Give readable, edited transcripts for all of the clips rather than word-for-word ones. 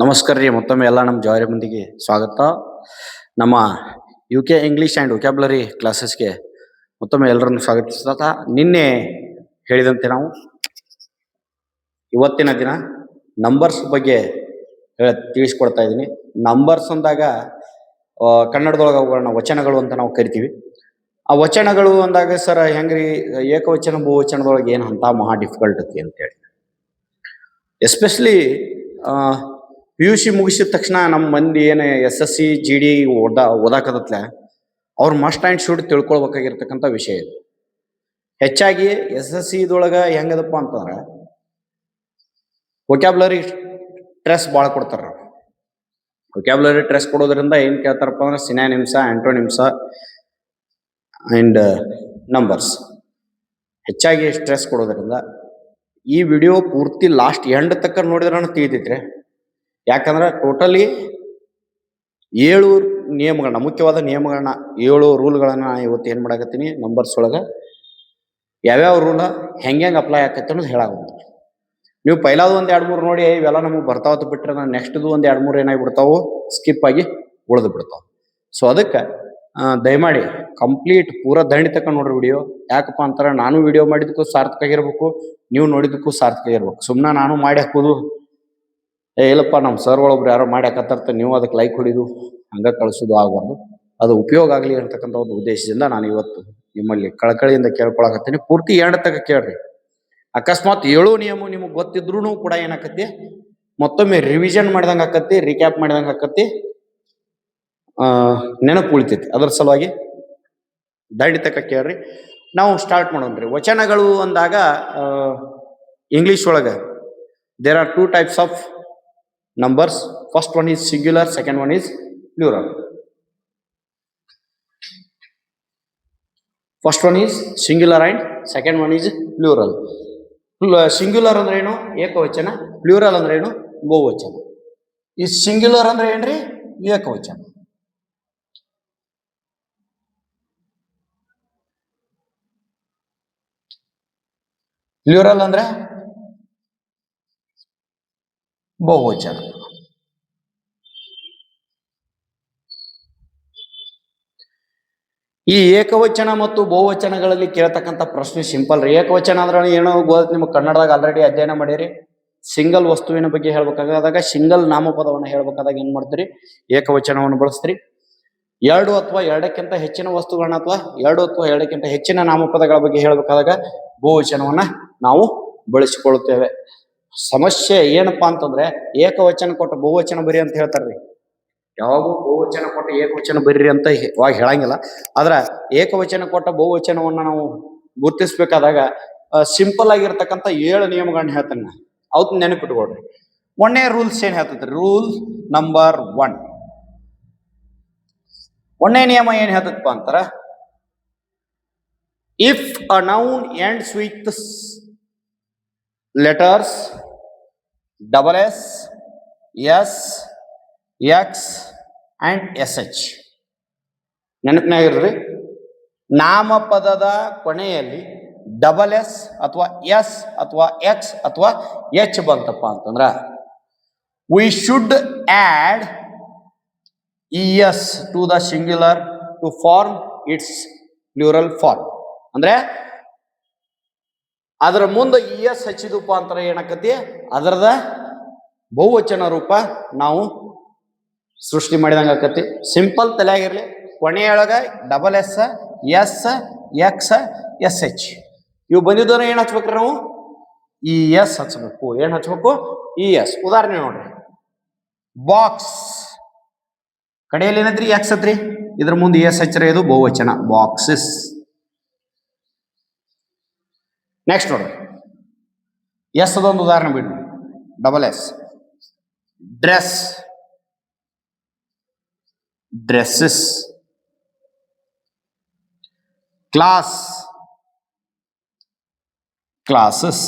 ನಮಸ್ಕಾರ ರೀ ಮತ್ತೊಮ್ಮೆ ಎಲ್ಲ ನಮ್ಮ ಜಾರಿ ಮಂದಿಗೆ ಸ್ವಾಗತ. ನಮ್ಮ U K English and vocabulary ಕ್ಲಾಸಸ್ಗೆ ಮತ್ತೊಮ್ಮೆ ಎಲ್ಲರನ್ನು ಸ್ವಾಗತಿಸ್ತಾ ನಿನ್ನೆ ಹೇಳಿದಂತೆ ನಾವು ಇವತ್ತಿನ ದಿನ ನಂಬರ್ಸ್ ಬಗ್ಗೆ ತಿಳಿಸ್ಕೊಡ್ತಾ ಇದ್ದೀನಿ. ನಂಬರ್ಸ್ ಅಂದಾಗ ಕನ್ನಡದೊಳಗೆ ಅವುಗಳನ್ನ ವಚನಗಳು ಅಂತ ನಾವು ಕರಿತೀವಿ. ಆ ವಚನಗಳು ಅಂದಾಗ ಸರ್ ಹೆಂಗ್ರಿ ಏಕವಚನ ಬಹುವಚನದೊಳಗೆ ಏನು ಅಂತ ಮಹಾ ಡಿಫಿಕಲ್ಟ್ ಅಂತೇಳಿ ಎಸ್ಪೆಷಲಿ ಪಿ ಯು ಸಿ ಮುಗಿಸಿದ ತಕ್ಷಣ ನಮ್ಮ ಮಂದಿ ಏನು SSC GD ಓದಾಕದತ್ಲೆ ಅವ್ರು ಮಸ್ಟ್ ಆ್ಯಂಡ್ ಶುಡ್ ತಿಳ್ಕೊಳ್ಬೇಕಾಗಿರ್ತಕ್ಕಂಥ ವಿಷಯ ಇದು. ಹೆಚ್ಚಾಗಿ SSC ಇದೊಳಗೆ ಹೆಂಗದಪ್ಪ ಅಂತಂದ್ರೆ ವೊಕ್ಯಾಬ್ಲರಿ ಸ್ಟ್ರೆಸ್ ಭಾಳ ಕೊಡ್ತಾರ. ವೊಕ್ಯಾಬ್ಲರಿ ಸ್ಟ್ರೆಸ್ ಕೊಡೋದ್ರಿಂದ ಏನು ಕೇಳ್ತಾರಪ್ಪ ಅಂದ್ರೆ ಸಿನಾನಿಮ್ಸ, ಆಂಟೋನಿಮ್ಸ ಆ್ಯಂಡ್ ನಂಬರ್ಸ್ ಹೆಚ್ಚಾಗಿ ಸ್ಟ್ರೆಸ್ ಕೊಡೋದ್ರಿಂದ ಈ ವಿಡಿಯೋ ಪೂರ್ತಿ ಲಾಸ್ಟ್ ಎಂಡ್ ತಕ್ಕ ನೋಡಿದ್ರೆ ತಿಳಿತೈತ್ರಿ. ಯಾಕಂದ್ರೆ ಟೋಟಲಿ 7 ನಿಯಮಗಳನ್ನ, ಮುಖ್ಯವಾದ ನಿಯಮಗಳನ್ನ, 7 ರೂಲ್ಗಳನ್ನ ಇವತ್ತು ಏನು ಮಾಡಾಕತ್ತೀನಿ ನಂಬರ್ಸ್ ಒಳಗೆ ಯಾವ್ಯಾವ ರೂಲ ಹೆಂಗೆ ಅಪ್ಲೈ ಆಕತ್ತೆ ಅನ್ನೋದು ಹೇಳಾಗುತ್ತೆ. ನೀವು ಪೈಲಾದ 1-2-3 ನೋಡಿ ಇವೆಲ್ಲ ನಮಗೆ ಬರ್ತಾವತ್ತು ಬಿಟ್ರೆ ನಾನು ನೆಕ್ಸ್ಟ್ದು 1-2-3 ಏನಾಗಿಬಿಡ್ತಾವು ಸ್ಕಿಪ್ ಆಗಿ ಉಳಿದು ಬಿಡ್ತಾವೆ. ಸೊ ಅದಕ್ಕೆ ದಯಮಾಡಿ ಕಂಪ್ಲೀಟ್ ಪೂರ ದಂಡಿ ತಕ್ಕ ನೋಡ್ರಿ ವಿಡಿಯೋ. ಯಾಕಪ್ಪ ಅಂತಾರೆ ನಾನು ವಿಡಿಯೋ ಮಾಡಿದ್ದಕ್ಕೂ ಸಾರ್ಥಕ ಆಗಿರ್ಬೇಕು, ನೀವು ನೋಡಿದ್ದಕ್ಕೂ ಸಾರ್ಥಕ ಆಗಿರ್ಬೇಕು. ಸುಮ್ಮನೆ ನಾನು ಮಾಡಿ ಹಾಕೋದು ಇಲ್ಲಪ್ಪ ನಮ್ಮ ಸರ್ ಒಳೊಬ್ರು ಯಾರೋ ಮಾಡಿ ಹಾಕತ್ತರ್ತ ನೀವು ಅದಕ್ಕೆ ಲೈಕ್ ಹೊಡಿದು ಹಂಗೆ ಕಳಿಸೋದು ಆಗಬಾರ್ದು. ಅದು ಉಪಯೋಗ ಆಗಲಿ ಅಂತಕ್ಕಂಥ ಒಂದು ಉದ್ದೇಶದಿಂದ ನಾನು ಇವತ್ತು ನಿಮ್ಮಲ್ಲಿ ಕಳಕಳಿಯಿಂದ ಕೇಳ್ಕೊಳಕತ್ತೀನಿ. ಪೂರ್ತಿ ಎಂಡ್ ತಕ ಕೇಳ್ರಿ. ಅಕಸ್ಮಾತ್ 7 ನಿಯಮ ನಿಮಗೆ ಗೊತ್ತಿದ್ರು ಕೂಡ ಏನಾಕತಿ ಮತ್ತೊಮ್ಮೆ ರಿವಿಷನ್ ಮಾಡ್ದಂಗೆ ಆಕತಿ, ರಿಕ್ಯಾಪ್ ಮಾಡ್ದಂಗೆ ಆಕತಿ, ನೆನಪು ಉಳಿತೈತಿ. ಅದರ ಸಲುವಾಗಿ ದಂಡಿ ತಕ ಕೇಳ್ರಿ. ನಾವು ಸ್ಟಾರ್ಟ್ ಮಾಡೋಣ್ರಿ. ವಚನಗಳು ಅಂದಾಗ ಇಂಗ್ಲಿಷ್ ಒಳಗೆ there are 2 types of numbers. First one is singular, second one is plural. First one is singular and second one is plural. Singular ಅಂದ್ರೆ ಏನು? ಏಕವಚನ. ಪ್ಲೂರಲ್ ಅಂದ್ರೆ ಏನು? ಬಹುವಚನ. ಈ ಸಿಂಗ್ಯುಲರ್ ಅಂದ್ರೆ ಏನ್ರಿ? ಏಕವಚನ. ಪ್ಲೂರಲ್ ಅಂದ್ರೆ ಬಹುವಚನ. ಈ ಏಕವಚನ ಮತ್ತು ಬಹುವಚನಗಳಲ್ಲಿ ಕೇಳ್ತಕ್ಕಂಥ ಪ್ರಶ್ನೆ ಸಿಂಪಲ್ ರೀ. ಏಕವಚನ ಅಂದ್ರೆ ಏನೋ ಗೊತ್ತು ನಿಮಗೆ, ಕನ್ನಡದಾಗ ಆಲ್ರೆಡಿ ಅಧ್ಯಯನ ಮಾಡಿರಿ. ಸಿಂಗಲ್ ವಸ್ತುವಿನ ಬಗ್ಗೆ ಹೇಳ್ಬೇಕಾದಾಗ, ಸಿಂಗಲ್ ನಾಮಪದವನ್ನು ಹೇಳ್ಬೇಕಾದಾಗ ಏನ್ ಮಾಡ್ತೀರಿ? ಏಕವಚನವನ್ನು ಬಳಸ್ತೀರಿ. 2 ಅಥವಾ 2ಕ್ಕಿಂತ ಹೆಚ್ಚಿನ ವಸ್ತುಗಳನ್ನ ಅಥವಾ 2 ಅಥವಾ 2ಕ್ಕಿಂತ ಹೆಚ್ಚಿನ ನಾಮಪದಗಳ ಬಗ್ಗೆ ಹೇಳ್ಬೇಕಾದಾಗ ಬಹುವಚನವನ್ನ ನಾವು ಬಳಸಿಕೊಳ್ಳುತ್ತೇವೆ. ಸಮಸ್ಯೆ ಏನಪ್ಪಾ ಅಂತಂದ್ರೆ ಏಕವಚನ ಕೊಟ್ಟು ಬಹುವಚನ ಬರಿ ಅಂತ ಹೇಳ್ತಾರ್ರಿ. ಯಾವಾಗೂ ಬಹುವಚನ ಕೊಟ್ಟು ಏಕವಚನ ಬರ್ರಿ ಅಂತ ಇವಾಗ ಹೇಳಂಗಿಲ್ಲ. ಆದ್ರ ಏಕವಚನ ಕೊಟ್ಟ ಬಹುವಚನವನ್ನ ನಾವು ಗುರುತಿಸ್ಬೇಕಾದಾಗ ಸಿಂಪಲ್ ಆಗಿರ್ತಕ್ಕಂಥ 7 ನಿಯಮಗಳನ್ನ ಹೇಳ್ತಾನೆ. ಅವತ್ತು ನೆನಪಿಟ್ಕೊಡ್ರಿ. 1ನೇ ರೂಲ್ಸ್ ಏನ್ ಹೇಳ್ತೈತ್ರಿ? Rule number 1. 1ನೇ ನಿಯಮ ಏನ್ ಹೇಳ್ತೈತಪ್ಪ ಅಂತಾರ, if a noun ends with letters SS, S, X and SH. ನೆನಪಿನಾಗಿರ್ರಿ, ನಾಮಪದದ ಕೊನೆಯಲ್ಲಿ SS ಅಥವಾ S ಅಥವಾ X ಅಥವಾ H ಬಂತಪ್ಪ ಅಂತಂದ್ರ we should add ES to the singular to form its plural form. ಅಂದ್ರೆ ಅದರ ಮುಂದೆ ES ಹಚ್ಚಿದಪ್ಪ ಅಂತಾರೆ ಏನಾಕತಿ ಅದರದ ಬಹುವಚನ ರೂಪ ನಾವು ಸೃಷ್ಟಿ ಮಾಡಿದಂಗ ಆಕತಿ. Simple ತಲೆಯಾಗಿರ್ಲಿ. ಕೊನೆಯೊಳಗ SS, S, X, SH ಇವು ಬಂದಿದ್ದವ್ರ ಏನ್ ಹಚ್ಬೇಕ್ರಿ? ನಾವು ES ಹಚ್ಬೇಕು. ಏನ್ ಹಚ್ಬೇಕು? ES. ಉದಾಹರಣೆ ನೋಡ್ರಿ, ಬಾಕ್ಸ್ ಕಡೆಯಲ್ಲಿ ಏನತ್ರಿ? X ಹತ್ರಿ, ಇದ್ರ ಮುಂದೆ ES ಹಚ್ಚ್ರೆ ಇದು ಬಹುವಚನ, ಬಾಕ್ಸಸ್. ನೆಕ್ಸ್ಟ್ ನೋಡ್ರಿ, ಎಸ್ ಅದೊಂದು ಉದಾಹರಣೆ ಬಿಡ್ರಿ. SS, dress, dresses. Class, classes.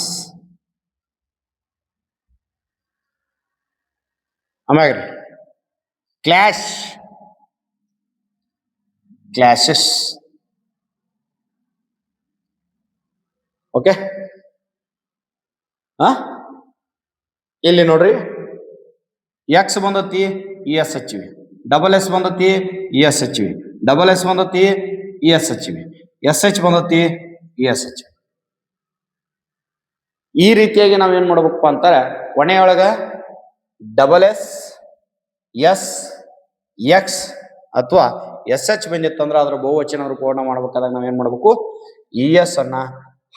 ಆಮ್ಯಾಗ ಕ್ಲಾಶ್, ಕ್ಲಾಶಸ್. ಓಕೆ, ಇಲ್ಲಿ ನೋಡ್ರಿ, ಎಕ್ಸ್ ಬಂದತಿ ಇ ಎಸ್ ಹಚ್ಚಿವಿ, ಡಬಲ್ ಎಸ್ ಬಂದತಿ ಇ ಎಸ್ ಹಚ್ಚಿವಿ, ಡಬಲ್ ಎಸ್ ಬಂದತಿ ಇ ಎಸ್ ಹಚ್ಚಿವಿ, ಎಸ್ ಎಚ್ ಬಂದತಿ ಇ ಎಸ್ ಹಚ್ಚಿವಿ. ಈ ರೀತಿಯಾಗಿ ನಾವೇನ್ ಮಾಡ್ಬೇಕಪ್ಪ ಅಂತಾರೆ, ಕೊನೆಯೊಳಗ ಡಬಲ್ ಎಸ್ ಎಸ್ ಎಕ್ಸ್ ಅಥವಾ ಎಸ್ ಎಚ್ ಬಂದಿತ್ತಂದ್ರೆ ಅದ್ರ ಬಹುವಚನ ರೂಪವನ್ನ ಮಾಡ್ಬೇಕಾದಾಗ ನಾವೇನ್ ಮಾಡ್ಬೇಕು, ಇ ಎಸ್ ಅನ್ನ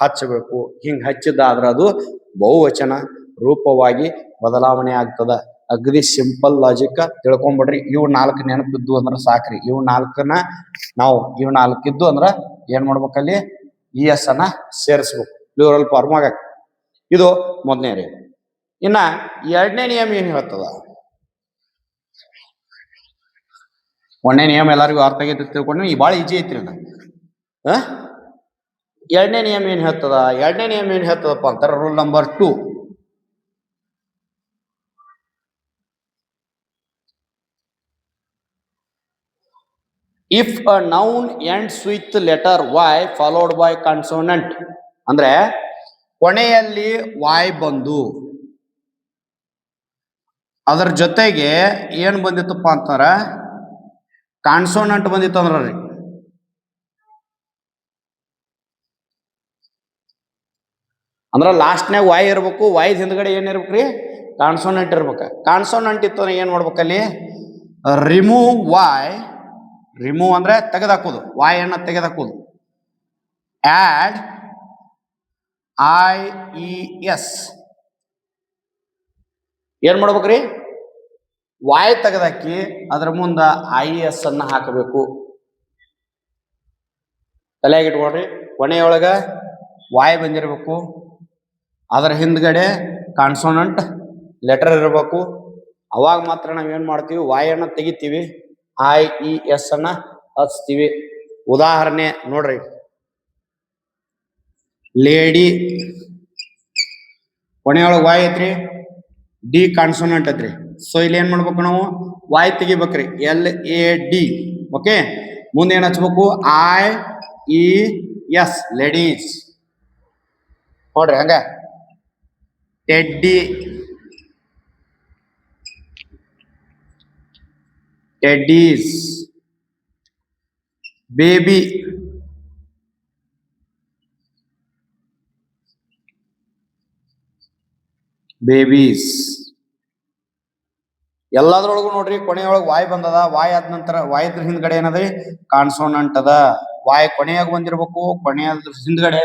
ಹಚ್ಚಬೇಕು. ಹಿಂಗ್ ಹಚ್ಚಿದ್ದಾದ್ರೆ ಅದು ಬಹುವಚನ ರೂಪವಾಗಿ ಬದಲಾವಣೆ ಆಗ್ತದ. ಅಗದಿ ಸಿಂಪಲ್ ಲಾಜಿಕ್ ತಿಳ್ಕೊಂಬಿಡ್ರಿ. ಇವು 4 ನೆನಪಿದ್ದು ಅಂದ್ರ ಸಾಕ್ರಿ. ಇವು 4ನ ನಾವು ಇವು 4 ಇದ್ದು ಅಂದ್ರ ಏನ್ ಮಾಡ್ಬೇಕಲ್ಲಿ, ಇ ಎಸ್ ಅನ್ನ ಸೇರಿಸ್ಬೇಕು ಪ್ಲೂರಲ್ ಫಾರ್ಮ್ ಆಗಕ್ಕೆ. ಇದು ಮೊದಲನೇ ರೀ. ಇನ್ನ ಎರಡನೇ ನಿಯಮ ಏನ್ ಹೇಳ್ತದ, ಒಂದನೇ ನಿಯಮ ಎಲ್ಲರಿಗೂ ಅರ್ಥ ಆಗೈತಿ ತಿಳ್ಕೊಂಡ್ರೆ ಈ ಭಾಳ ಈಜಿ ಐತ್ರಿ ಅದ. ಎರಡನೇ ನಿಯಮ ಏನ್ ಹೇಳ್ತದ, ಎರಡನೇ ನಿಯಮ ಏನ್ ಹೇಳ್ತದಪ್ಪ ಅಂತಾರ, rule number 2. If a noun ends with letter y followed by consonant, ಅಂದ್ರೆ ಕೊನೆಯಲ್ಲಿ ವಾಯ್ ಬಂದು ಅದರ ಜೊತೆಗೆ ಏನ್ ಬಂದಿತ್ತಪ್ಪ ಅಂತಾರ, ಕಾನ್ಸೋನೆಂಟ್ ಬಂದಿತ್ತು ಅಂದ್ರ ರೀ, ಅಂದ್ರ ಲಾಸ್ಟ್ನಾಗ ವಾಯ್ ಇರ್ಬೇಕು, ವಾಯ್ದ ಹಿಂದ್ಗಡೆ ಏನ್ ಇರ್ಬೇಕ್ರಿ, ಕಾನ್ಸೋನೆಂಟ್ ಇರ್ಬೇಕ. ಕಾನ್ಸೋನೆಂಟ್ ಇತ್ತು ಅಂದ್ರೆ ಏನ್ ಮಾಡ್ಬೇಕಲ್ಲಿ, ರಿಮೂವ್ ವಾಯ್, ರಿಮೂವ್ ಅಂದ್ರೆ ತೆಗೆದಾಕೋದು, ವಾಯ್ ಅನ್ನ ತೆಗೆದಾಕೋದು. ಆಡ್ ಐ ಇ ಎಸ್, ಏನ್ ಮಾಡ್ಬೇಕ್ರಿ, ವಾಯ್ ತೆಗೆದಾಕಿ ಅದ್ರ ಮುಂದ ಐ ಎಸ್ ಅನ್ನ ಹಾಕಬೇಕು. ತಲೆಯಾಗಿ ಇಟ್ಕೊಳ್ರಿ, ಕೊನೆಯೊಳಗ ವಾಯ್ ಬಂದಿರಬೇಕು, ಅದರ ಹಿಂದ್ಗಡೆ ಕಾನ್ಸೋನೆಂಟ್ ಲೆಟರ್ ಇರಬೇಕು. ಅವಾಗ ಮಾತ್ರ ನಾವೇನ್ ಮಾಡ್ತೀವಿ, ವಾಯ್ ಅನ್ನ ತೆಗಿತೀವಿ, ಐ ಇ ಎಸ್ ಅನ್ನ ಹಚ್ತೀವಿ. ಉದಾಹರಣೆ ನೋಡ್ರಿ, ಲೇಡಿ ಕೊನೆಯೊಳಗೆ ವಾಯ್ ಐತ್ರಿ, ಡಿ ಕಾನ್ಸೋನೆಂಟ್ ಐತ್ರಿ. ಸೊ ಇಲ್ಲಿ ಏನ್ ಮಾಡ್ಬೇಕು, ನಾವು ವಾಯ್ ತೆಗಿಬೇಕ್ರಿ, ಎಲ್ ಎ ಡಿ. ಓಕೆ, ಮುಂದೆ ಏನ್ ಹಚ್ಬೇಕು, ಐ ಇ ಎಸ್, ಲೇಡೀಸ್. ನೋಡ್ರಿ ಹಂಗ, ಟೆಡ್ಡಿ, ಟೆಡ್ಡೀಸ್, ಬೇಬಿ, ಬೇಬೀಸ್. ಎಲ್ಲದ್ರೊಳಗು ನೋಡ್ರಿ ಕೊನೆಯೊಳಗೆ ವಾಯ್ ಬಂದದ. ವಾಯ್ ಆದ ನಂತರ ವಾಯ್ದ್ರ ಹಿಂದ್ಗಡೆ ಏನದ, ಕಾನ್ಸೋನೆಂಟ್ ಅದ. ವಾಯ್ ಕೊನೆಯಾಗ ಬಂದಿರ್ಬೇಕು, ಕೊನೆಯ ಹಿಂದ್ಗಡೆ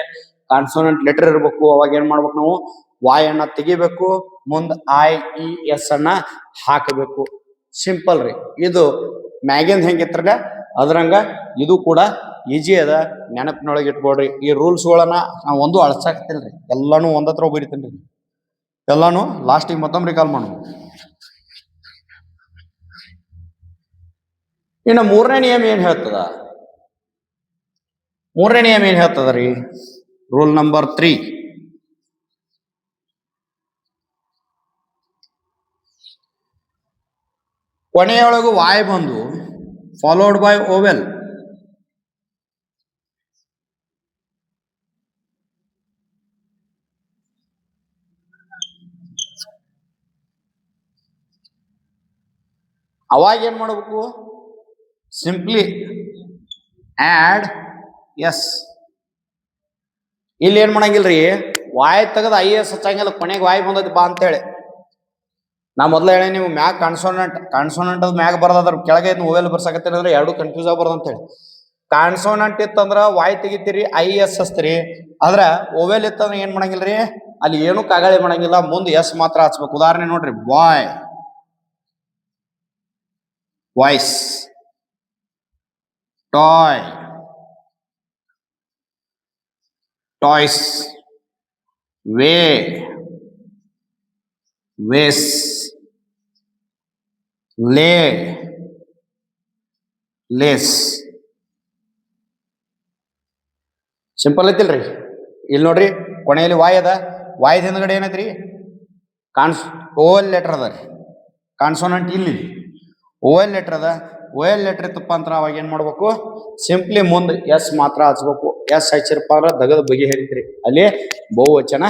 ಕಾನ್ಸೋನೆಂಟ್ ಲೆಟರ್ ಇರ್ಬೇಕು. ಅವಾಗ ಏನ್ ಮಾಡ್ಬೇಕು, ನಾವು ವಾಯ್ ಅನ್ನ ತೆಗಿಬೇಕು, ಮುಂದ್ ಐ ಇ ಎಸ್ ಅನ್ನ ಹಾಕಬೇಕು. ಸಿಂಪಲ್ ರೀ. ಇದು ಮ್ಯಾಗಿಂದ ಹೆಂಗಿತ್ರಲ್ಲ ಅದ್ರಂಗ ಇದು ಕೂಡ ಈಜಿ ಅದ, ನೆನಪಿನೊಳಗೆ ಇಟ್ಕೊಡ್ರಿ. ಈ ರೂಲ್ಸ್ಗಳನ್ನ ನಾವು ಒಂದು ಅಳ್ಸಾಕ್ತಿಲ್ರಿ, ಎಲ್ಲಾನು ಒಂದತ್ರ ಬರಿತೀನಿ, ಎಲ್ಲಾನು ಲಾಸ್ಟಿಗೆ ಮತ್ತೊಮ್ಮೆ ಕಾಲ್ ಮಾಡೋಣ. ಇನ್ನು ಮೂರನೇ ನಿಯಮ ಏನ್ ಹೇಳ್ತದ, ಮೂರನೇ ನಿಯಮ ಏನ್ ಹೇಳ್ತದ ರೀ, ರೂಲ್ ನಂಬರ್ 3. ಕೊನೆಯೊಳಗು ವಾಯ್ ಬಂದು ಫಾಲೋಡ್ ಬೈ ಓವೆಲ್, ಅವಾಗ ಏನ್ ಮಾಡಬೇಕು, ಸಿಂಪ್ಲಿ ಆಡ್ ಎಸ್. ಇಲ್ಲಿ ಏನ್ ಮಾಡಂಗಿಲ್ರಿ, ವಾಯ್ ತೆಗೆದು ಐ ಎಸ್ ಹಚ್ಚಂಗಿಲ್ಲ, ಕೊನೆಗೆ ವಾಯ್ ಬಂದೈತಿ ಬಾ ಅಂತೇಳಿ. ನಾ ಮೊದ್ಲು ಹೇಳಿ ನೀವು ಮ್ಯಾಗ ಕಾನ್ಸೋನೆಂಟ್ ಅದ್ ಮ್ಯಾಗ ಬರೋದ್ರ ಕೆಳಗೆ ಓವೆಲ್ ಬರ್ಸಾಕತ್ತೀರಿ, ಎರಡು ಕನ್ಫ್ಯೂಸ್ ಆಗ್ಬಾರ್ದು ಅಂತ ಹೇಳಿ. ಕಾನ್ಸೋನೆಂಟ್ ಇತ್ತಂದ್ರ ವಾಯ್ ತೆಗಿತೀರಿ, ಐ ಎಸ್ ಹಚ್ತೀರಿ. ಆದ್ರ ಓವೆಲ್ ಇತ್ತಂದ್ರ ಏನ್ ಮಾಡಂಗಿಲ್ರಿ, ಅಲ್ಲಿ ಏನು ಕಾಗಾಳಿ ಮಾಡಂಗಿಲ್ಲ, ಮುಂದೆ ಎಸ್ ಮಾತ್ರ ಹಚ್ಬೇಕು. ಉದಾಹರಣೆ ನೋಡ್ರಿ, boy, boys, toy, toys, way, ways, lay, lays. Simple ಐತಿಲ್ರಿ. ಇಲ್ಲಿ ನೋಡ್ರಿ, ಕೊನೆಯಲ್ಲಿ ವಾಯ್ ಅದ, ವಾಯ್ದ ಹಿಂದ್ಗಡೆ ಏನೈತ್ರಿ, ಓವೆಲ್ ಲೆಟರ್ ಅದ ರೀ, ಕಾನ್ಸೋನೆಂಟ್ ಇಲ್ಲಿ ಓವೆಲ್ ಲೆಟರ್ ಅದ. ಓವೆಲ್ ಲೆಟರ್ ಇತ್ತಪ್ಪ ಅಂತ ಅವಾಗ ಏನ್ ಮಾಡ್ಬೇಕು, ಸಿಂಪ್ಲಿ ಮುಂದೆ ಎಸ್ ಮಾತ್ರ ಹಚ್ಬೇಕು. ಎಸ್ ಹಚ್ಚಿರಪ್ಪ ಅಂದ್ರ ದಗದ ಬಗೆ ಹರಿತ್ರಿ, ಅಲ್ಲಿ ಬಹುವಚನ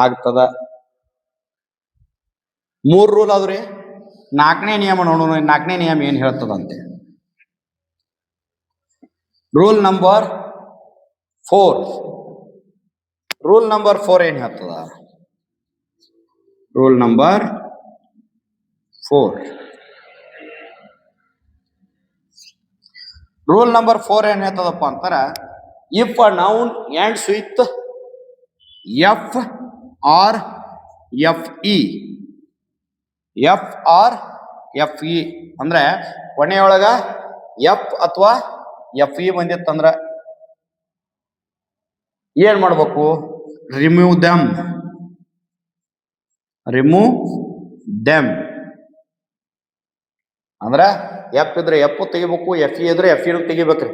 ಆಗ್ತದ. 3 ರೂಲ್ ಅದ್ರಿ. ನಾಲ್ಕನೇ ನಿಯಮ ನೋಡೋಣ. ನಾಲ್ಕನೇ ನಿಯಮ ಏನು ಹೇಳ್ತದಂತೆ. Rule number 4. ರೂಲ್ ನಂಬರ್ 4 ಏನು ಹೇಳ್ತದ? Rule number 4. ರೂಲ್ ನಂಬರ್ 4 ಏನ್ ಹೇಳ್ತದಪ್ಪ ಅಂತಾರ, if a noun ends with f or f e, f or f e ಅಂದ್ರೆ ಕೊನೆಯೊಳಗ ಎಫ್ ಅಥವಾ ಎಫ್ ಇ ಬಂದಿತ್ತಂದ್ರ ಏನ್ ಮಾಡ್ಬೇಕು? Remove them. ರಿಮೂವ್ ದೆಮ್ ಅಂದ್ರ ಎಫ್ ಇದ್ರೆ ಎಫ್ ತೆಗಿಬೇಕು, ಎಫ್ ಇ ಇದ್ರೆ ಎಫ್ ಇ ತೆಗಿಬೇಕ್ರಿ.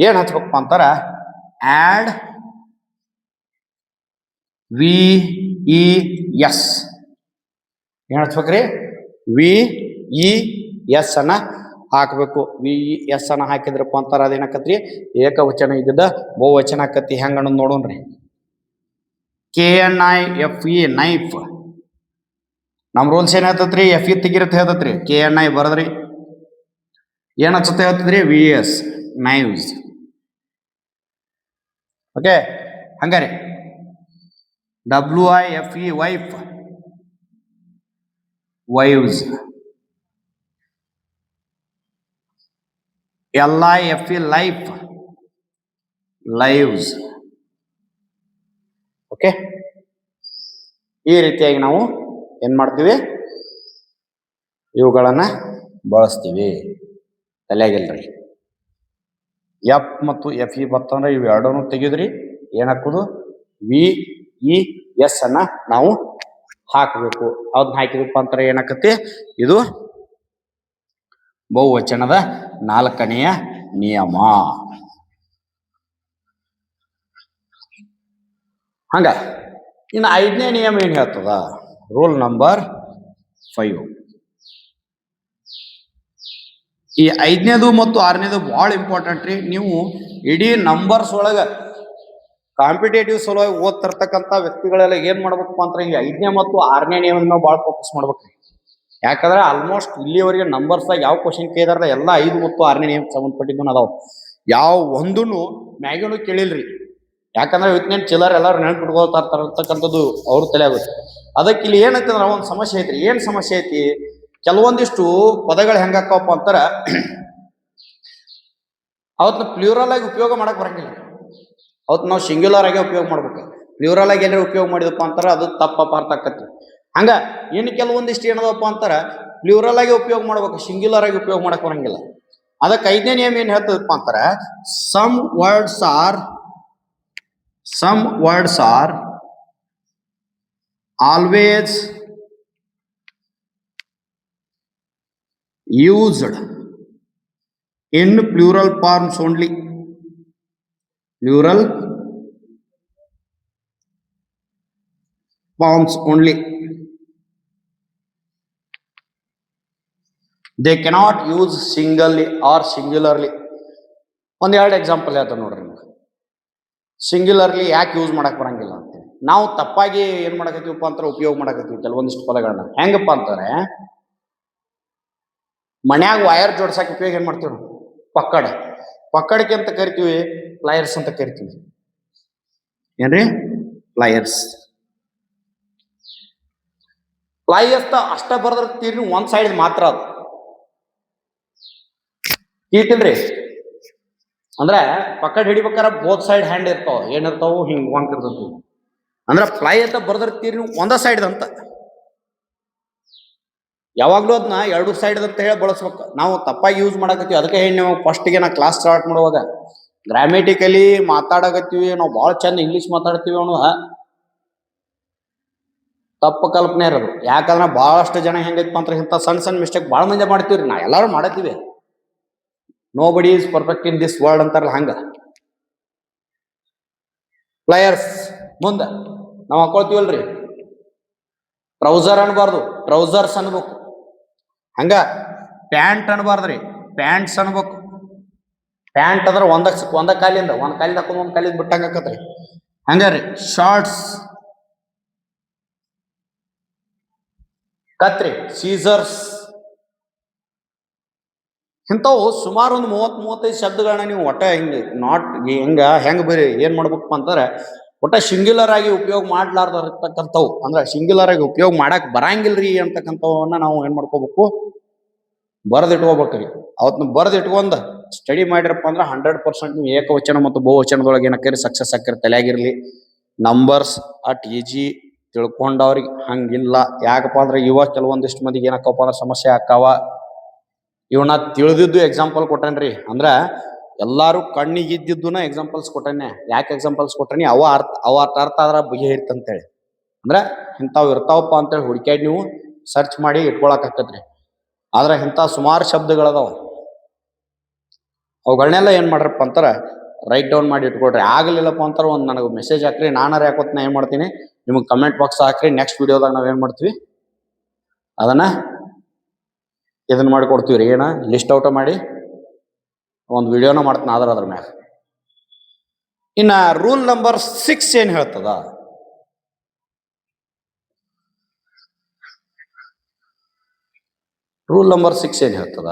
ಏನ್ ಹಚ್ಬೇಕಪ್ಪ ಅಂತಾರ, ಆಡ್ ವಿ ಇ ಎಸ್. ಏನ್ ಹಚ್ಬೇಕ್ರಿ? ವಿ ಇ ಎಸ್ ಅನ್ನ ಹಾಕ್ಬೇಕು. ವಿ ಇ ಎಸ್ ಅನ್ನ ಹಾಕಿದ್ರಪ್ಪ ಅಂತಾರ ಅದೇನಾಕತ್ರಿ? ಏಕವಚನ ಇದ್ದಿದ್ದ ಬಹುವಚನ ಆಕತಿ. ಹೆಂಗ ಅನ್ನೋದು ನೋಡೋಣ್ರಿ. KNIFE knife. ನಮ್ ರೂಲ್ಸ್ ಏನ್ ಹೇಳ್ತತ್ರಿ? ಎಫ್ ಇ ತೆಗಿರತ್ ಹೇಳ್ತತ್ರಿ. KNI ಬರದ್ರಿ. ಏನ್ ಹಚ್ಚತ್ತೆ ಹೇಳ್ತದ್ರಿ? V S knives. ಓಕೆ, ಹಂಗಾರಿ WIFE wife, wives. LIFE life, lives. Okay, ಈ ರೀತಿಯಾಗಿ ನಾವು ಏನ್ ಮಾಡ್ತೀವಿ? ಇವುಗಳನ್ನ ಬಳಸ್ತೀವಿ. ತಲೆಯಾಗಿಲ್ರಿ. ಎಫ್ ಮತ್ತು ಎಫ್ ಇ ಬರ್ತಂದ್ರೆ ಇವು ಎರಡನ್ನು ತೆಗೆದ್ರಿ. ಏನಾಕೋದು? ವಿ ಇ ಎಸ್ ಅನ್ನ ನಾವು ಹಾಕಬೇಕು. ಅದನ್ನ ಹಾಕಿದಪ್ಪ ಅಂತಾರೆ ಏನಾಕತಿ? ಇದು ಬಹುವಚನದ 4ನೆಯ ನಿಯಮ. ಹಂಗ ಇನ್ನು 5ನೇ ನಿಯಮ ಏನ್ ಹೇಳ್ತದ? Rule number 5. ಈ 5ನೇದು ಮತ್ತು 6ನೇದು ಬಹಳ ಇಂಪಾರ್ಟೆಂಟ್ ರೀ. ನೀವು ಇಡೀ ನಂಬರ್ಸ್ ಒಳಗ ಕಾಂಪಿಟೇಟಿವ್ ಸಲುವಾಗಿ ಓದ್ತಿರ್ತಕ್ಕಂಥ ವ್ಯಕ್ತಿಗಳೆಲ್ಲ ಏನ್ ಮಾಡ್ಬೇಕಪ್ಪ ಅಂತ ಈ 5ನೇ ಮತ್ತು 6ನೇ ನಿಯಮದ ನಾವು ಭಾಳ ಫೋಕಸ್ ಮಾಡ್ಬೇಕ್ರಿ. ಯಾಕಂದ್ರೆ ಆಲ್ಮೋಸ್ಟ್ ಇಲ್ಲಿವರೆಗೆ ನಂಬರ್ಸ್ ಯಾವ ಕ್ವಶನ್ ಕೇಳಿದಾರಲ್ಲ ಎಲ್ಲ 5 ಮತ್ತು 6ನೇ ನಿಯಮಕ್ಕೆ ಸಂಬಂಧಪಟ್ಟಿದ್ದು ಅದಾವ. ಯಾವ ಒಂದೂ ಮ್ಯಾಗೇನು ಕೇಳಿಲ್ರಿ. ಯಾಕಂದ್ರೆ ಇವತ್ತಿನ ಚಿಲ್ಲರ್ ಎಲ್ಲರೂ ನೆನಪಿಟ್ಕೊಳ್ತಾರ್ತಕ್ಕಂಥದ್ದು ಅವ್ರ ತಲೆ ಆಗುತ್ತೆ. ಅದಕ್ಕೆ ಇಲ್ಲಿ ಏನಂತಂದ್ರೆ ಒಂದು ಸಮಸ್ಯೆ ಐತ್ರಿ. ಏನ್ ಸಮಸ್ಯೆ ಐತಿ? ಕೆಲವೊಂದಿಷ್ಟು ಪದಗಳು ಹೆಂಗಾಕವಪ್ಪ ಅಂತಾರ, ಅವತ್ತು ಪ್ಲೂರಲ್ ಆಗಿ ಉಪಯೋಗ ಮಾಡಕ್ ಬರಂಗಿಲ್ಲ. ಅವತ್ತು ನಾವು ಸಿಂಗ್ಯುಲರ್ ಆಗಿ ಉಪಯೋಗ ಮಾಡ್ಬೇಕು. ಪ್ಲೂರಲ್ ಆಗಿ ಏನಾರ ಉಪಯೋಗ ಮಾಡಿದಪ್ಪ ಅಂತಾರ ಅದು ತಪ್ಪ ಅರ್ಥ ಆಕತಿ. ಹಂಗ ಇನ್ನು ಕೆಲವೊಂದಿಷ್ಟು ಏನದಪ್ಪ ಅಂತಾರ ಪ್ಲೂರಲ್ ಆಗಿ ಉಪಯೋಗ ಮಾಡ್ಬೇಕು, ಸಿಂಗ್ಯುಲರ್ ಆಗಿ ಉಪಯೋಗ ಮಾಡಕ್ ಬರಂಗಿಲ್ಲ. ಅದಕ್ಕೆ 5ನೇ ನಿಯಮ ಏನ್ ಹೇಳ್ತದಪ್ಪ ಅಂತಾರ, some words are always used in plural forms only. Plural forms only. They cannot use singly or singularly. ಒಂದು 2 ಎಕ್ಸಾಂಪಲ್ ಹೇಳ್ತಾ ನೋಡ್ರಿ ನಿಮ್ಗೆ. ಸಿಂಗ್ಯುಲರ್ಲಿ ಯಾಕೆ ಯೂಸ್ ಮಾಡಕ್ ಬರಂಗಿಲ್ಲ ಅಂತ ನಾವು ತಪ್ಪಾಗಿ ಏನ್ ಮಾಡಕತ್ತೀವಪ್ಪ ಅಂತ ಉಪಯೋಗ ಮಾಡಕತ್ತೀವಿ ಕೆಲವೊಂದಿಷ್ಟು ಪದಗಳನ್ನ. ಹೆಂಗಪ್ಪ ಅಂತಾರೆ, ಮನ್ಯಾಗ ವೈರ್ ಜೋಡ್ಸಕ್ಕೆ ಉಪಯೋಗ ಏನ್ ಮಾಡ್ತೀವಿ? ಪಕ್ಕಡಕ್ಕೆ ಅಂತ ಕರಿತೀವಿ, ಪ್ಲೈಯರ್ಸ್ ಅಂತ ಕರಿತೀವಿ. ಏನ್ರಿ? ಪ್ಲೈಯರ್ಸ್ ಅಷ್ಟ ಬರ್ದಿರ್ತೀರಿ ಒಂದ್ ಸೈಡ್ ಮಾತ್ರ. ಅದು ಕೀತಿಲ್ರಿ ಅಂದ್ರೆ ಪಕ್ಕಡ್ ಹಿಡಿಬೇಕಾರ ಬೋತ್ ಸೈಡ್ ಹ್ಯಾಂಡ್ ಇರ್ತಾವ. ಏನಿರ್ತಾವು? ಹಿಂಗ್ ಇರ್ತೈತಿ. ಅಂದ್ರ ಪ್ಲೈ ಅಂತ ಬರ್ದಿರ್ತೀರಿ ಒಂದ ಸೈಡ್ ಅಂತ. ಯಾವಾಗ್ಲೂ ಅದನ್ನ 2 ಸೈಡ್ ಅಂತ ಹೇಳಿ ಬಳಸ್ಬೇಕು. ನಾವು ತಪ್ಪಾಗಿ ಯೂಸ್ ಮಾಡಕತ್ತೀವಿ. ಅದಕ್ಕೆ ಹೇಳಿ ನಾವು ಫಸ್ಟ್ಗೆ ನಾ ಕ್ಲಾಸ್ ಸ್ಟಾರ್ಟ್ ಮಾಡುವಾಗ ಗ್ರಾಮೆಟಿಕಲಿ ಮಾತಾಡಕತ್ತೀವಿ, ನಾವು ಭಾಳ ಚಂದ ಇಂಗ್ಲೀಷ್ ಮಾತಾಡ್ತೀವಿ ಅನ್ನೋ ತಪ್ಪು ಕಲ್ಪನೆ ಇರೋದು. ಯಾಕಂದ್ರೆ ಬಹಳಷ್ಟು ಜನ ಹೆಂಗೈತಪ್ಪ ಅಂತ ಇಂಥ ಸಣ್ಣ ಮಿಸ್ಟೇಕ್ ಭಾಳ ಮಂದಿ ಮಾಡ್ತೀವ್ರಿ. ನಾ ಎಲ್ಲಾರು ಮಾಡತ್ತೀವಿ. Nobody is perfect in this world ಅಂತಾರಲ್ಲ ಹಂಗ. ಪ್ಲೇಯರ್ಸ್ ಮುಂದ ನಾವು ಹಾಕೊಳ್ತೀವಲ್ರಿ, ಟ್ರೌಸರ್ ಅನ್ಬಾರ್ದು, ಟ್ರೌಸರ್ಸ್ ಅನ್ಬೇಕು. ಹಂಗ ಪ್ಯಾಂಟ್ ಅನ್ಬಾರ್ದ್ರಿ, ಪ್ಯಾಂಟ್ಸ್ ಅನ್ಬೇಕು. ಪ್ಯಾಂಟ್ ಅಂದ್ರೆ ಒಂದ ಕಾಲಿಂದ ಹಾಕೊಂಡು ಒಂದ್ ಕಾಲಿಂದ ಬಿಟ್ಟಂಗ ಆಕತ್ರಿ. ಹಂಗಾರಿ ಶಾರ್ಟ್ಸ್, ಕತ್ರಿ, ಸೀಸರ್ಸ್, ಇಂಥವು ಸುಮಾರು ಒಂದು 30-35 ಶಬ್ದಗಳನ್ನ ನೀವು ಒಟ್ಟ ಹಿಂಗೆ ಹೆಂಗ್ ಬರೀ ಏನ್ ಮಾಡ್ಬೇಕಪ್ಪ ಅಂತಾರೆ ಒಟ್ಟ ಸಿಂಗ್ಯುಲರ್ ಆಗಿ ಉಪಯೋಗ ಮಾಡ್ಲಾರ್ದಿರ್ತಕ್ಕಂಥವು ಅಂದ್ರೆ ಸಿಂಗ್ಯುಲರ್ ಆಗಿ ಉಪಯೋಗ ಮಾಡಕ್ ಬರಂಗಿಲ್ರಿ ಅಂತಕ್ಕಂಥವನ್ನ ನಾವು ಏನ್ ಮಾಡ್ಕೋಬೇಕು, ಬರೆದಿಟ್ಕೋಬೇಕ್ರಿ. ಅವತ್ತು ಬರೆದಿಟ್ಕೊಂಡ್ ಸ್ಟಡಿ ಮಾಡಿರಪ್ಪ ಅಂದ್ರೆ 100% ನೀವು ಏಕವಚನ ಮತ್ತು ಬಹುವಚನದೊಳಗೆ ಏನಕ್ಕಿರಿ ಸಕ್ಸಸ್ ಆಕಿರಿ. ತಲೆಯಾಗಿರ್ಲಿ ನಂಬರ್ಸ್ ಅಟ್ ಈಜಿ ತಿಳ್ಕೊಂಡವ್ರಿಗೆ ಹಂಗಿಲ್ಲ. ಯಾಕಪ್ಪ ಅಂದ್ರೆ ಇವಾಗ ಕೆಲವೊಂದಿಷ್ಟು ಮಂದಿಗೆ ಏನಕ್ಕಪ್ಪ ಅಂದ್ರೆ ಸಮಸ್ಯೆ ಆಕ್ಕಾವ. ಇವನ್ನ ತಿಳಿದಿದ್ದು ಎಕ್ಸಾಂಪಲ್ ಕೊಟ್ಟೇನ್ರಿ. ಅಂದ್ರ ಎಲ್ಲಾರು ಕಣ್ಣಿಗೆ ಇದ್ದಿದ್ದನ್ನ ಎಕ್ಸಾಂಪಲ್ಸ್ ಕೊಟ್ಟೇನೆ. ಯಾಕೆ ಎಕ್ಸಾಂಪಲ್ಸ್ ಕೊಟ್ಟೇನಿ, ಅವ ಅರ್ಥ ಆದ್ರ ಬಗೆ ಅಂತೇಳಿ. ಅಂದ್ರ ಇಂಥವ್ ಇರ್ತಾವಪ್ಪ ಅಂತೇಳಿ ಹುಡುಕ್ಯಾಡಿ ನೀವು ಸರ್ಚ್ ಮಾಡಿ ಇಟ್ಕೊಳಕ್ ಆಕತ್ರಿ. ಆದ್ರೆ ಇಂಥ ಸುಮಾರು ಶಬ್ದಗಳದಾವ, ಅವುಗಳನ್ನೆಲ್ಲ ಏನ್ ಮಾಡ್ರಪ್ಪ ಅಂತಾರ ರೈಟ್ ಡೌನ್ ಮಾಡಿ ಇಟ್ಕೊಳ್ರಿ. ಆಗ್ಲಿಲ್ಲಪ್ಪ ಅಂತಾರ ಒಂದ್ ನನಗೆ ಮೆಸೇಜ್ ಹಾಕ್ರಿ. ನಾನಾರ ಯಾಕೋತ್ ಏನ್ ಮಾಡ್ತೀನಿ, ನಿಮ್ಗೆ ಕಮೆಂಟ್ ಬಾಕ್ಸ್ ಹಾಕ್ರಿ. ನೆಕ್ಸ್ಟ್ ವಿಡಿಯೋದಾಗ ನಾವ್ ಏನ್ ಮಾಡ್ತೀವಿ ಅದನ್ನ ಇದನ್ನ ಮಾಡಿ ಕೊಡ್ತೀವ್ರಿ. ಏನ ಲಿಸ್ಟ್ ಔಟ್ ಮಾಡಿ ಒಂದು ವಿಡಿಯೋನ ಮಾಡ್ತೀನಿ ಅದ್ರ ಮ್ಯಾಗ. ಇನ್ನ ರೂಲ್ ನಂಬರ್ 6 ಏನ್ ಹೇಳ್ತದ, ರೂಲ್ ನಂಬರ್ 6 ಏನ್ ಹೇಳ್ತದ?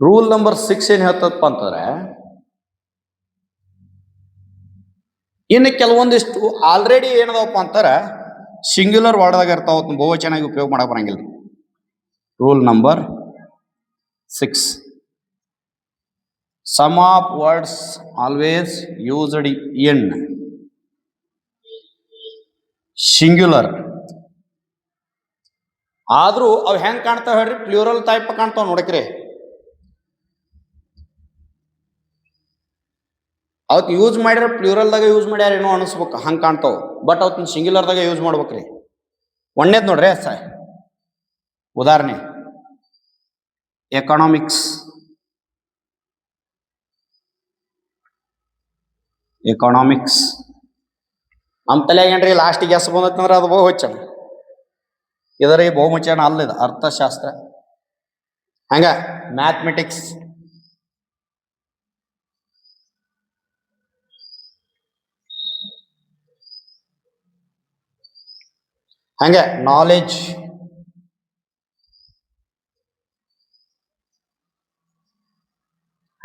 ರೂಲ್ ನಂಬರ್ 6 ಏನ್ ಹೇಳ್ತದಪ್ಪ ಅಂತಂದ್ರೆ, ಇನ್ನು ಕೆಲವೊಂದಿಷ್ಟು ಆಲ್ರೆಡಿ ಏನದವಪ್ಪ ಅಂತಾರ ಸಿಂಗ್ಯುಲರ್ ವರ್ಡ್ದಾಗ ಇರ್ತಾವ, ಬಹುವಚನಾಗಿ ಉಪಯೋಗ ಮಾಡಕ್ ಬರಂಗಿಲ್ಲ. Rule number 6, some of words always used in singular. ಆದ್ರೂ ಅವ್ ಹೆಂಗ್ ಕಾಣ್ತಾವ ಹೇಳ್ರಿ, ಪ್ಲೂರಲ್ ಟೈಪ್ ಕಾಣ್ತಾವ ನೋಡಕ್ರಿ. ಅವತ್ ಯೂಸ್ ಮಾಡಿರ ಪ್ಲೂರಲ್ದಾಗ ಯೂಸ್ ಮಾಡ್ಯಾರ ಏನೋ ಅನಿಸ್ಬೇಕು, ಹಂಗ್ ಕಾಣ್ತಾವ. ಬಟ್ ಅವತ್ ಸಿಂಗ್ಯುಲರ್ದಾಗ ಯೂಸ್ ಮಾಡ್ಬೇಕ್ರಿ. ಒಂದೇದ್ ನೋಡ್ರಿ ಉದಾಹರಣೆ, ಎಕನಾಮಿಕ್ಸ್. ಎಕನಾಮಿಕ್ಸ್ ನಮ್ ತಲೆಗೇನ್ರಿ ಲಾಸ್ಟಿಗೆ ಎಸ್ ಬಂದೈತಂದ್ರೆ ಅದು ಬಹುವಚನ. ಇದರ ಬಹುವಚನ ಅಲ್ಲಿದ ಅರ್ಥಶಾಸ್ತ್ರ. ಹಂಗ ಮ್ಯಾಥಮೆಟಿಕ್ಸ್, ಹಂಗ ನಾಲೆಜ್,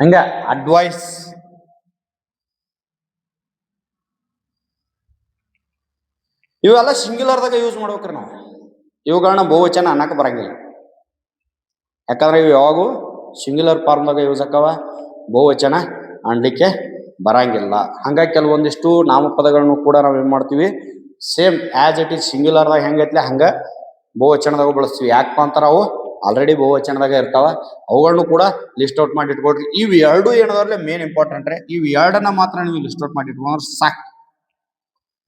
ಹಂಗ ಅಡ್ವೈಸ್, ಇವೆಲ್ಲ ಸಿಂಗ್ಯುಲರ್ದಾಗ ಯೂಸ್ ಮಾಡ್ಬೇಕ್ರಿ ನಾವು. ಇವುಗಳನ್ನ ಬಹುವಚನ ಅನ್ನಕ್ಕೆ ಬರಂಗಿಲ್ಲ. ಯಾಕಂದ್ರೆ ಇವು ಯಾವಾಗೂ ಸಿಂಗ್ಯುಲರ್ ಫಾರ್ಮ್ದಾಗ ಯೂಸ್ ಆಕ್ಕವ, ಬಹುವಚನ ಅನ್ಲಿಕ್ಕೆ ಬರಂಗಿಲ್ಲ. ಹಂಗಾಗಿ ಕೆಲವೊಂದಿಷ್ಟು ನಾಮಪದಗಳನ್ನು ಕೂಡ ನಾವು ಏನ್ ಮಾಡ್ತೀವಿ, ಸೇಮ್ ಆಸ್ ಇಟ್ ಈಸ್ ಸಿಂಗ್ಯುಲರ್ದಾಗ ಹೆಂಗೈತ್ಲೆ ಹಂಗ ಬಹುವಚನದಾಗ ಬಳಸ್ತೀವಿ. ಯಾಕಪ್ಪ ಅಂತಾರ ಅವು ಆಲ್ರೆಡಿ ಬಹುವಚನದಾಗ ಇರ್ತಾವ. ಅವುಗಳನ್ನು ಕೂಡ ಲಿಸ್ಟ್ ಔಟ್ ಮಾಡಿ ಇಟ್ಕೊಳ್ರಿ. ಇವು ಎರಡು ಏನದವ್ರಲ್ಲೇ ಮೇನ್ ಇಂಪಾರ್ಟೆಂಟ್ ರೀ. ಇವು ಎರಡನ್ನ ಮಾತ್ರ ನೀವು ಲಿಸ್ಟ್ ಔಟ್ ಮಾಡಿ ಇಟ್ಕೊಂಡ್ರೆ ಸಾಕು.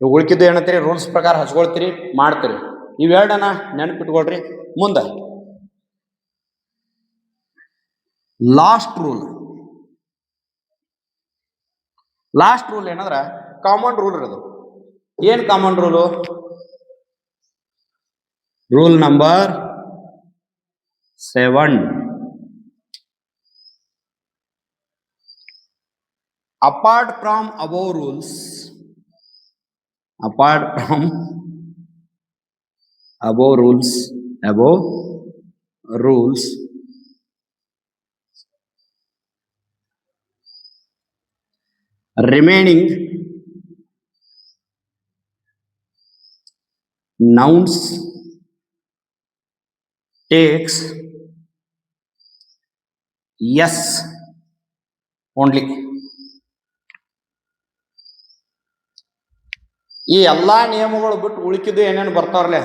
ಇವು ಉಳ್ಕಿದ್ದು ಏನಂತೀರಿ, ರೂಲ್ಸ್ ಪ್ರಕಾರ ಹಚ್ಕೊಳ್ತೀರಿ, ಮಾಡ್ತೀರಿ. ಇವೆರಡನ್ನ ನೆನಪಿಟ್ಕೊಳ್ರಿ. ಮುಂದ ಲಾಸ್ಟ್ ರೂಲ್. ಲಾಸ್ಟ್ ರೂಲ್ ಏನಂದ್ರ ಕಾಮನ್ ರೂಲ್ ಇರೋದು. ಏನ್ common rule? Rule number 7, apart from above rules, apart from above rules, remaining nouns takes yes only. ಈ ಎಲ್ಲಾ ನಿಯಮಗಳು ಬಿಟ್ಟು ಉಳಿಕಿದ್ದು ಏನೇನು ಬರ್ತಾವ್ರಲ್ಲೇ,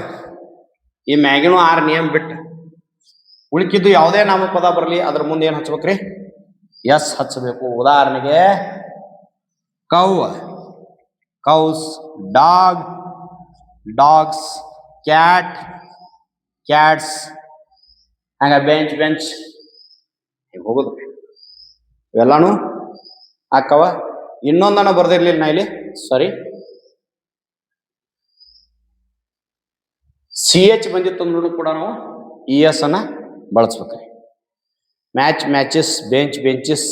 ಈ ಮ್ಯಾಗಿನೂ 6 ನಿಯಮ ಬಿಟ್ಟು ಉಳಿಕಿದ್ದು ಯಾವುದೇ ನಾಮಪದ ಬರಲಿ ಅದ್ರ ಮುಂದೆ ಏನ್ ಹಚ್ಬೇಕ್ರಿ, ಎಸ್ ಹಚ್ಚಬೇಕು. ಉದಾಹರಣೆಗೆ cow, cows, dog, dogs, cat, cats, ಹಂಗ ಬೆಂಚ್, ಬೆಂಚ್ ಹೋಗುದು. ಇವೆಲ್ಲಾನು ಹಾಕವ. ಇನ್ನೊಂದನ್ನ ಬರ್ದಿರ್ಲಿಲ್ಲ ನಾ ಇಲ್ಲಿ, ಸಾರಿ, CH ಬಂದಿತ್ತು ಅಂದ್ರೂ ಕೂಡ ನಾವು ES ಅನ್ನ ಬಳಸ್ಬೇಕ್ರಿ. Match, matches, bench, benches,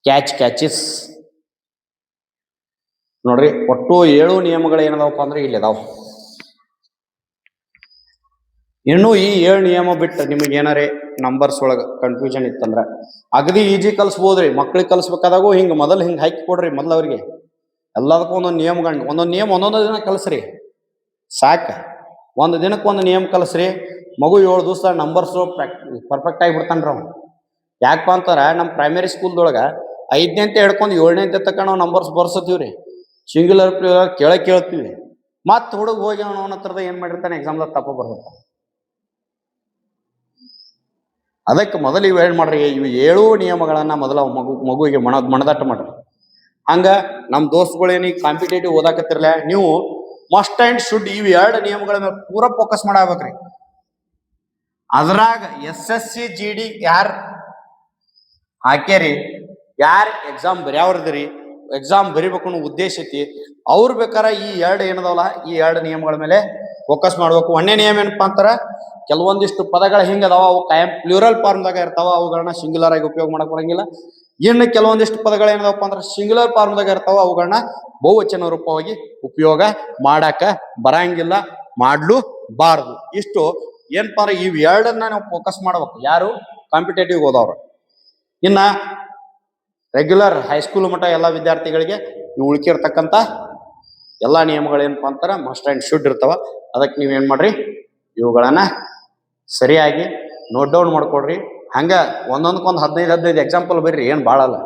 catch, catches. ನೋಡ್ರಿ ಒಟ್ಟು 7 ನಿಯಮಗಳು ಏನದಾವಪ್ಪ ಅಂದ್ರೆ ಇಲ್ಲಿ ಅದಾವ. ಇನ್ನು ಈ 7 ನಿಯಮ ಬಿಟ್ಟು ನಿಮಗೆ ಏನಾರೇ ನಂಬರ್ಸ್ ಒಳಗೆ ಕನ್ಫ್ಯೂಷನ್ ಇತ್ತಂದ್ರ ಅಗದಿ ಈಜಿ ಕಲಿಸ್ಬೋದ್ರಿ. ಮಕ್ಳಿಗೆ ಕಲಿಸ್ಬೇಕಾದಾಗೂ ಹಿಂಗೆ ಮೊದಲು ಹಿಂಗೆ ಹಾಕಿ ಕೊಡ್ರಿ. ಮೊದಲು ಅವ್ರಿಗೆ ಎಲ್ಲದಕ್ಕೂ ಒಂದೊಂದು ಒಂದೊಂದು ನಿಯಮ ಒಂದೊಂದು ದಿನ ಕಲಿಸ್ರಿ ಸಾಕ. ಒಂದು ದಿನಕ್ಕೆ ಒಂದು ನಿಯಮ ಕಲಿಸ್ರಿ. ಮಗು 7 ದಿವಸ ನಂಬರ್ಸ್ ಪರ್ಫೆಕ್ಟ್ ಆಗಿ ಬಿಡ್ತಾನ್ರಿ ಅವ್ನು. ಯಾಕಪ್ಪ ಅಂತಾರ ನಮ್ಮ ಪ್ರೈಮರಿ ಸ್ಕೂಲ್ದೊಳಗೆ 5ನೇ ಅಂತ ಹಿಡ್ಕೊಂಡು 7ನೇ ಅಂತ ತಕ್ಕ ನಾವು ನಂಬರ್ಸ್ ಬರ್ಸತ್ತೀವ್ರಿ. ಸಿಂಗ್ಯುಲರ್ ಪ್ಲೂರಲ್ ಕೇಳ್ತೀವಿ. ಮತ್ತೆ ಹುಡುಗ ಹೋಗಿ ಅವನ ಹತ್ರದ ಏನ್ ಮಾಡಿರ್ತಾನೆ, ಎಕ್ಸಾಮ್ದಾಗ ತಪ್ಪ ಬರ್ತಾನೆ. ಅದಕ್ಕೆ ಮೊದಲು ಇವು ಏನು ಮಾಡ್ರಿ, ಇವು 7 ನಿಯಮಗಳನ್ನ ಮೊದಲು ಮಗುವಿಗೆ ಮನದಟ್ಟು ಮಾಡ್ರಿ. ಹಂಗ ನಮ್ಮ ದೋಸ್ತುಗಳೇನು ಕಾಂಪಿಟೇಟಿವ್ ಓದಾಕತ್ತಿರ್ಲ, ನೀವು ಮಸ್ಟ್ ಅಂಡ್ ಶುಡ್ ಇವು 2 ನಿಯಮಗಳ ಮೇಲೆ ಪೂರಾ ಫೋಕಸ್ ಮಾಡಬೇಕ್ರಿ. ಅದ್ರಾಗ SSC GD ಯಾರು ಹಾಕ್ಯಾರಿ, ಯಾರು ಎಕ್ಸಾಮ್ ಬರೆಯವ್ರದ್ರಿ, ಎಕ್ಸಾಮ್ ಬರಿಬೇಕು ಅನ್ನೋ ಉದ್ದೇಶ ಐತಿ, ಅವ್ರು ಬೇಕಾರ ಈ 2 ಏನದವಲ್ಲ ಈ 2 ನಿಯಮಗಳ ಮೇಲೆ ಫೋಕಸ್ ಮಾಡ್ಬೇಕು. 1ನೇ ನಿಯಮ ಏನಪ್ಪಾ ಅಂತಾರ, ಕೆಲವೊಂದಿಷ್ಟು ಪದಗಳು ಹಿಂಗದಾವ, ಅವು ಕಾಯಂ ಪ್ಲೂರಲ್ ಫಾರ್ಮ್ದಾಗ ಇರ್ತಾವ, ಅವುಗಳನ್ನ ಸಿಂಗ್ಯುಲರ್ ಆಗಿ ಉಪಯೋಗ ಮಾಡಕ್ ಬರಂಗಿಲ್ಲ. ಇನ್ನು ಕೆಲವೊಂದಿಷ್ಟು ಪದಗಳು ಏನದವಪ್ಪ ಅಂದ್ರೆ ಸಿಂಗ್ಯುಲರ್ ಫಾರ್ಮ್ದಾಗ ಇರ್ತಾವ, ಅವುಗಳನ್ನ ಬಹುವಚನ ರೂಪವಾಗಿ ಉಪಯೋಗ ಮಾಡಾಕ ಬರಂಗಿಲ್ಲ, ಮಾಡ್ಲು ಬಾರದು. ಇಷ್ಟು ಏನಪ್ಪ ಅಂದ್ರೆ ಇವ್ 2ನ್ನ ನಾವು ಫೋಕಸ್ ಮಾಡ್ಬೇಕು, ಯಾರು ಕಾಂಪಿಟೇಟಿವ್ ಓದವ್ರು. ಇನ್ನ ರೆಗ್ಯುಲರ್ ಹೈಸ್ಕೂಲ್ ಮಟ್ಟ ಎಲ್ಲ ವಿದ್ಯಾರ್ಥಿಗಳಿಗೆ ಇವು ಉಳ್ಕಿರ್ತಕ್ಕಂಥ ಎಲ್ಲ ನಿಯಮಗಳೇನಪ್ಪ ಅಂತಾರ ಮಸ್ಟ್ ಅಂಡ್ ಶುಡ್ ಇರ್ತಾವ. ಅದಕ್ಕೆ ನೀವೇನ್ ಮಾಡ್ರಿ, ಇವುಗಳನ್ನ ಸರಿಯಾಗಿ ನೋಟ್ ಡೌನ್ ಮಾಡ್ಕೊಡ್ರಿ. ಹಂಗ ಒಂದೊಂದಕ್ಕೊಂದು 15 ಎಕ್ಸಾಂಪಲ್ ಬರ್ರಿ, ಏನು ಭಾಳ ಅಲ್ಲ.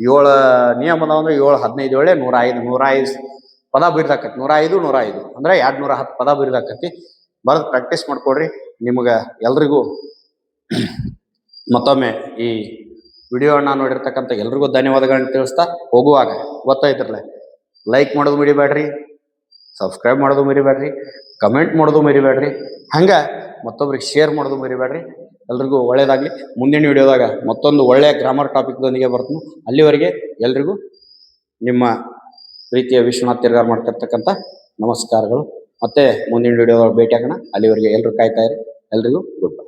7 ನಿಯಮ ಅದಾವ ಅಂದ್ರೆ 7 15 ಒಳ್ಳೆ 105 ಪದ ಬರಿದಾಕತಿ. 105 ಅಂದ್ರೆ 210 ಪದ ಬರಿದಾಕತಿ. ಬರೆದು ಪ್ರಾಕ್ಟೀಸ್ ಮಾಡ್ಕೊಡ್ರಿ. ನಿಮ್ಗೆ ಎಲ್ರಿಗೂ ಮತ್ತೊಮ್ಮೆ ಈ ವಿಡಿಯೋನ ನೋಡಿರ್ತಕ್ಕಂಥ ಎಲ್ರಿಗೂ ಧನ್ಯವಾದಗಳನ್ನ ತಿಳಿಸ್ತಾ, ಹೋಗುವಾಗ ಗೊತ್ತಾಯ್ತಿರಲ್ಲ, ಲೈಕ್ ಮಾಡೋದು ಮರಿಬೇಡ್ರಿ, ಸಬ್ಸ್ಕ್ರೈಬ್ ಮಾಡೋದು ಮರಿಬೇಡ್ರಿ, ಕಮೆಂಟ್ ಮಾಡೋದು ಮರಿಬೇಡ್ರಿ, ಹಂಗ ಮತ್ತೊಬ್ರಿಗೆ ಶೇರ್ ಮಾಡೋದು ಮರಿಬೇಡ್ರಿ. ಎಲ್ರಿಗೂ ಒಳ್ಳೇದಾಗ್ಲಿ. ಮುಂದಿನ ವಿಡಿಯೋದಾಗ ಮತ್ತೊಂದು ಒಳ್ಳೆಯ ಗ್ರಾಮರ್ ಟಾಪಿಕ್ದೊಂದಿಗೆ ಬರ್ತೀನಿ. ಅಲ್ಲಿವರೆಗೆ ಎಲ್ರಿಗೂ ನಿಮ್ಮ ಪ್ರೀತಿಯ ವಿಶ್ವನಾಥ್ ತಿರ್ಗಾರ್ ಮಾಡ್ತಿರ್ತಕ್ಕಂಥ ನಮಸ್ಕಾರಗಳು. ಮತ್ತೆ ಮುಂದಿನ ವಿಡಿಯೋದಾಗ ಭೇಟಿ ಆಗೋಣ. ಅಲ್ಲಿವರೆಗೆ ಎಲ್ರು ಕಾಯ್ತಾ ಇರಿ. ಎಲ್ರಿಗೂ ಗುಡ್ ಬೈ.